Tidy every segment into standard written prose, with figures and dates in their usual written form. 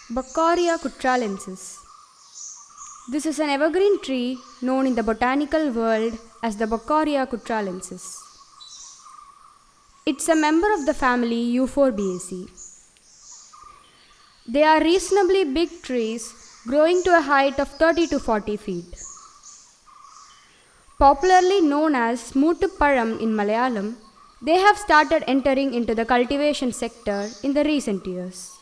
Baccaurea courtallensis. This is an evergreen tree known in the botanical world as the Baccaurea courtallensis. It's a member of the family Euphorbiaceae. They are reasonably big trees growing to a height of 30 to 40 feet. Popularly known as Moottuppalam in Malayalam, they have started entering into the cultivation sector in the recent years.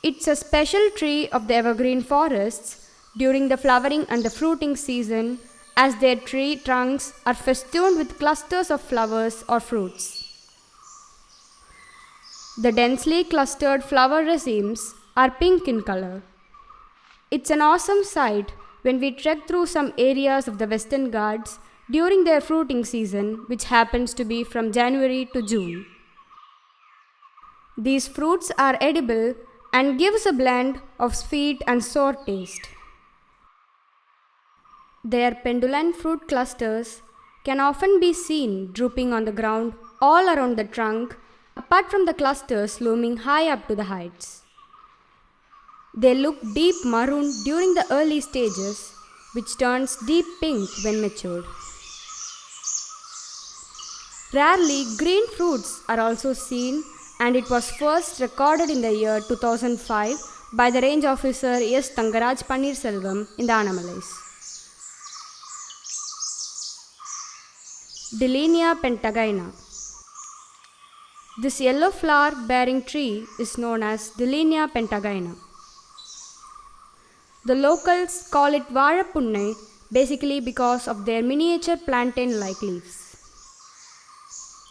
It's a special tree of the evergreen forests during the flowering and the fruiting season, as their tree trunks are festooned with clusters of flowers or fruits. The densely clustered flower racemes are pink in color. It's an awesome sight when we trek through some areas of the Western Ghats during their fruiting season, which happens to be from January to June. These fruits are edible and gives a blend of sweet and sour taste. Their pendulant fruit clusters can often be seen drooping on the ground all around the trunk, apart from the clusters looming high up to the heights. They look deep maroon during the early stages, which turns deep pink when matured. Rarely, green fruits are also seen, and it was first recorded in the year 2005 by the range officer S. Tangaraj Pannirselvam in the Annamalais. Delania Pentagna. This yellow flower bearing tree is known as Delania Pentagna. The locals call it Vazhapunnai basically because of their miniature plantain-like leaves.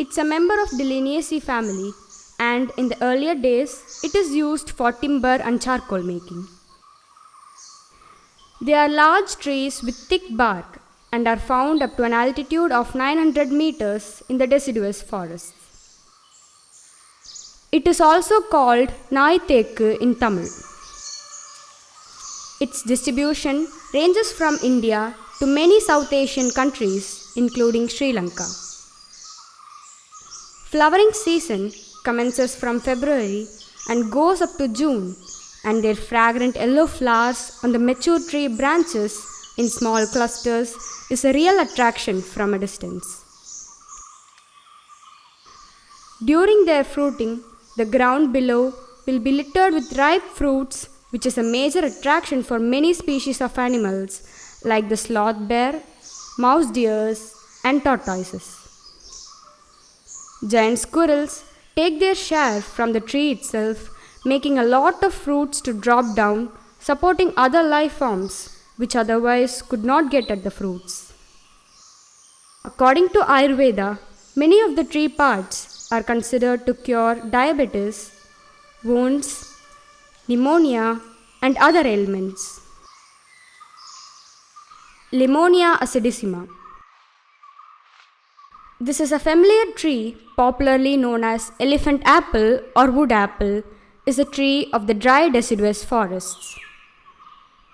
It's a member of Dilleniaceae family, and in the earlier days, it is used for timber and charcoal making. They are large trees with thick bark and are found up to an altitude of 900 meters in the deciduous forests. It is also called Naithekku in Tamil. Its distribution ranges from India to many South Asian countries, including Sri Lanka. Flowering season commences from February and goes up to June, and their fragrant yellow flowers on the mature tree branches in small clusters is a real attraction from a distance. During their fruiting, the ground below will be littered with ripe fruits, which is a major attraction for many species of animals like the sloth bear, mouse deers, and tortoises. Giant squirrels take their share from the tree itself, making a lot of fruits to drop down, supporting other life forms which otherwise could not get at the fruits. According to Ayurveda, many of the tree parts are considered to cure diabetes, wounds, pneumonia, and other ailments. Lemonia Acidicima. This is a familiar tree, popularly known as elephant apple or wood apple, is a tree of the dry deciduous forests.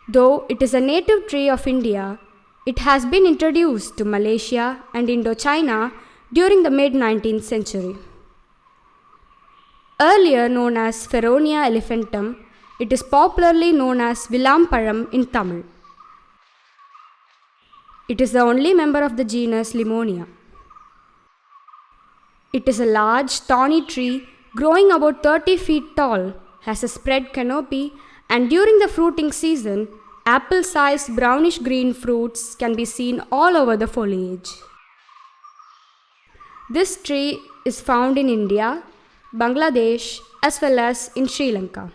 Though it is a native tree of India, it has been introduced to Malaysia and Indochina during the mid-19th century. Earlier known as Feronia elephantum, it is popularly known as Villamparam in Tamil. It is the only member of the genus Limonia. It is a large, thorny tree growing about 30 feet tall, has a spread canopy, and during the fruiting season, apple-sized brownish-green fruits can be seen all over the foliage. This tree is found in India, Bangladesh, as well as in Sri Lanka.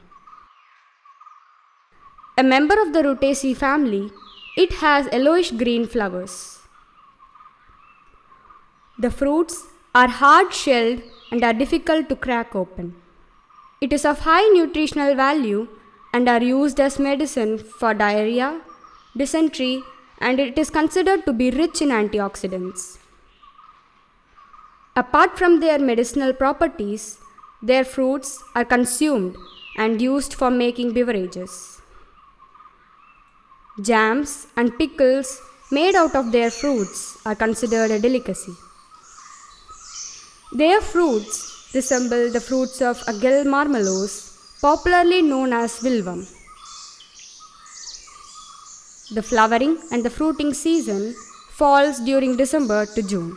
A member of the Rutaceae family, it has yellowish-green flowers. The fruits are hard-shelled and are difficult to crack open. It is of high nutritional value and are used as medicine for diarrhea, dysentery, and it is considered to be rich in antioxidants. Apart from their medicinal properties, their fruits are consumed and used for making beverages. Jams and pickles made out of their fruits are considered a delicacy. Their fruits resemble the fruits of Agel marmelos, popularly known as Vilvum. The flowering and the fruiting season falls during December to June.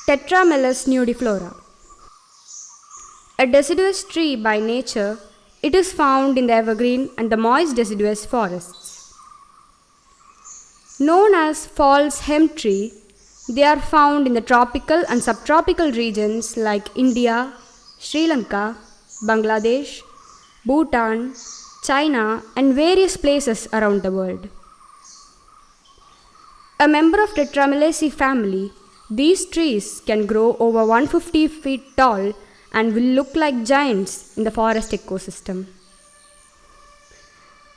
Tetramelus Nudiflora. A deciduous tree by nature, it is found in the evergreen and the moist deciduous forests. Known as false hemp tree, they are found in the tropical and subtropical regions like India, Sri Lanka, Bangladesh, Bhutan, China, and various places around the world. A member of Tetramelaceae family, these trees can grow over 150 feet tall and will look like giants in the forest ecosystem.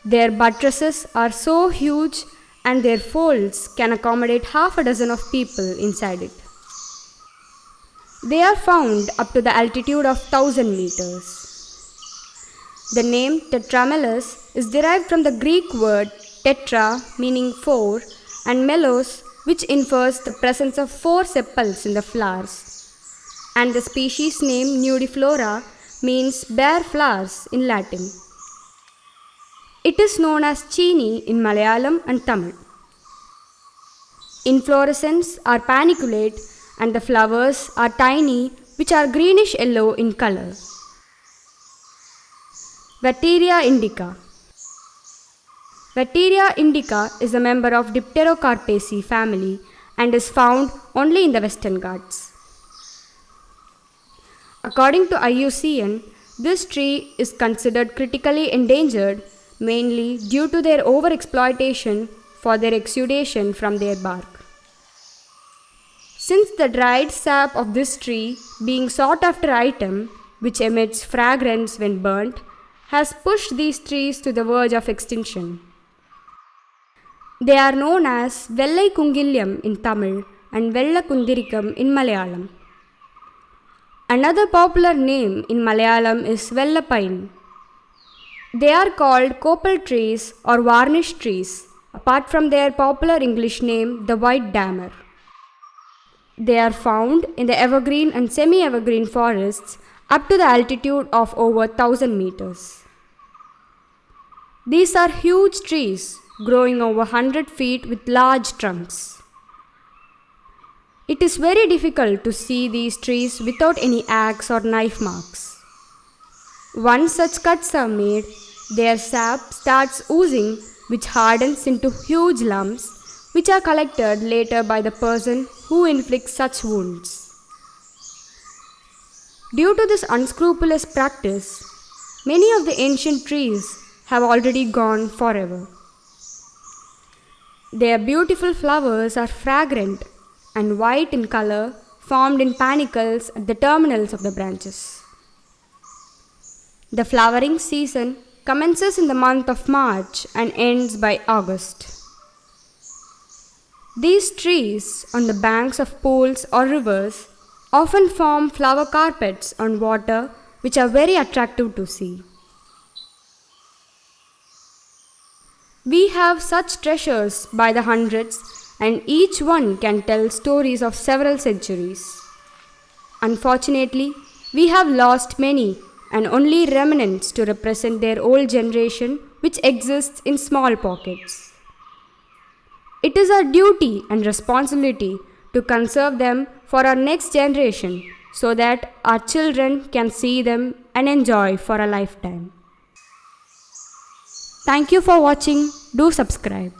Their buttresses are so huge and their folds can accommodate half a dozen of people inside it. They are found up to the altitude of 1000 meters. The name Tetramelus is derived from the Greek word tetra, meaning four, and melos, which infers the presence of 4 sepals in the flowers. And the species name Nudiflora means bare flowers in Latin. It is known as Chini in Malayalam and Tamil. Inflorescences are paniculate and the flowers are tiny, which are greenish yellow in color. Vateria indica. Vateria indica is a member of Dipterocarpaceae family and is found only in the Western Ghats. According to IUCN, this tree is considered critically endangered mainly due to their overexploitation for their exudation from their bark. Since the dried sap of this tree, being sought after item, which emits fragrance when burnt, has pushed these trees to the verge of extinction. They are known as Vellai Kungillam in Tamil and Vella Kundirikam in Malayalam. Another popular name in Malayalam is Vella Pine. They are called copal trees or varnish trees, apart from their popular English name, the white dammer. They are found in the evergreen and semi-evergreen forests up to the altitude of over 1000 meters. These are huge trees growing over 100 feet with large trunks. It is very difficult to see these trees without any axe or knife marks. Once such cuts are made, their sap starts oozing, which hardens into huge lumps, which are collected later by the person who inflicts such wounds. Due to this unscrupulous practice, many of the ancient trees have already gone forever. Their beautiful flowers are fragrant and white in color, formed in panicles at the terminals of the branches. The flowering season commences in the month of March and ends by August. These trees on the banks of pools or rivers often form flower carpets on water which are very attractive to see. We have such treasures by the hundreds, and each one can tell stories of several centuries. Unfortunately, we have lost many and only remnants to represent their old generation, which exists in small pockets. It is our duty and responsibility to conserve them for our next generation so that our children can see them and enjoy for a lifetime. Thank you for watching. Do subscribe.